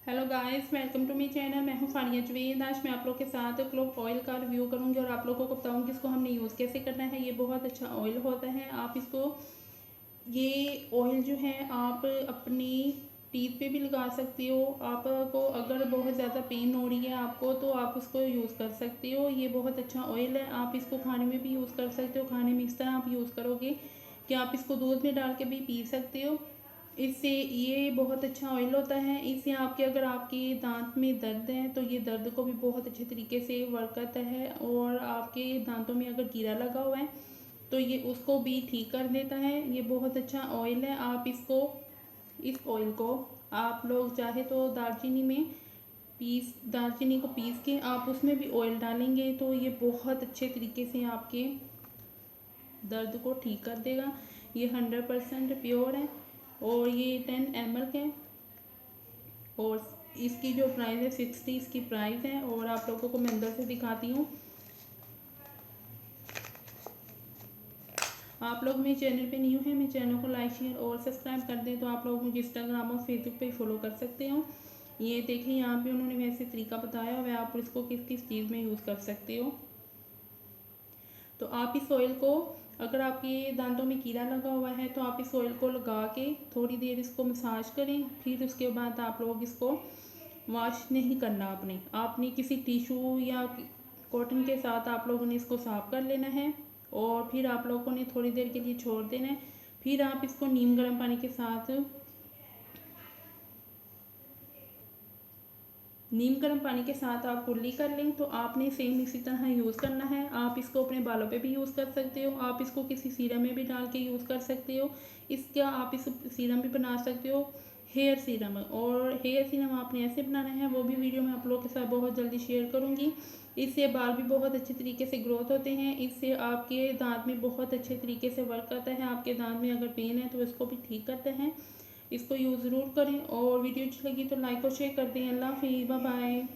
Hello guys, welcome to my channel. मैं हूं फानिया जवेद। आज मैं आप लोग के साथ क्लोव ऑयल का रिव्यू करूंगी और आप लोगों को बताऊंगी इसको हमने यूज़ कैसे करना है। ये बहुत अच्छा ऑयल होता है। आप इसको ये ऑयल जो है आप अपनी टीथ पे भी लगा सकते हो। आपको अगर बहुत ज़्यादा पेन हो रही है आपको तो आप उसको यूज़ कर सकते हो। ये बहुत अच्छा ऑयल है। आप इसको खाने में भी यूज़ कर सकते हो। खाने में इस तरह आप यूज़ करोगे कि आप इसको दूध में डाल के भी पी सकते हो। इससे ये बहुत अच्छा ऑयल होता है। इससे आपके अगर आपके दांत में दर्द है तो ये दर्द को भी बहुत अच्छे तरीके से वर्क करता है। और आपके दांतों में अगर कीड़ा लगा हुआ है तो ये उसको भी ठीक कर देता है। ये बहुत अच्छा ऑयल है। आप इसको इस ऑयल को आप लोग चाहे तो दालचीनी को पीस के आप उसमें भी ऑयल डालेंगे तो ये बहुत अच्छे तरीके से आपके दर्द को ठीक कर देगा। ये 100% प्योर है और ये 10 ml के। और इसकी जो प्राइस है 60 इसकी प्राइस है। और आप लोगों को मैं अंदर से दिखाती हूँ। आप लोग मेरे चैनल पे न्यू है, मेरे चैनल को लाइक शेयर और सब्सक्राइब कर दें तो आप लोग मुझे इंस्टाग्राम और फेसबुक पे फॉलो कर सकते हो। ये देखिए यहाँ पे उन्होंने वैसे तरीका बताया हुआ है आप इसको किस किस चीज़ में यूज़ कर सकते हो। तो आप इस ऑयल को अगर आपके दांतों में कीड़ा लगा हुआ है तो आप इस ऑयल को लगा के थोड़ी देर इसको मसाज करें। फिर उसके बाद आप लोग इसको वॉश नहीं करना। आपने किसी टिशू या कॉटन के साथ आप लोगों ने इसको साफ कर लेना है और फिर आप लोगों ने थोड़ी देर के लिए छोड़ देना है। फिर आप इसको नीम गर्म पानी के साथ आप कुल्ली कर लें। तो आपने सेम इसी तरह यूज़ करना है। आप इसको अपने बालों पे भी यूज़ कर सकते हो। आप इसको किसी सीरम में भी डाल के यूज़ कर सकते हो। इसका आप इस सीरम भी बना सकते हो, हेयर सीरम। और हेयर सीरम आपने ऐसे बनाना है वो भी वीडियो मैं आप लोगों के साथ बहुत जल्दी शेयर करूँगी। इससे बाल भी बहुत अच्छे तरीके से ग्रोथ होते हैं। इससे आपके दांत में बहुत अच्छे तरीके से वर्क करता है। आपके दांत में अगर पेन है तो इसको भी ठीक करते हैं। इसको यूज़ ज़रूर करें और वीडियो अच्छी लगी तो लाइक और शेयर कर दें। अल्लाह हाफिज़, बाय बाय।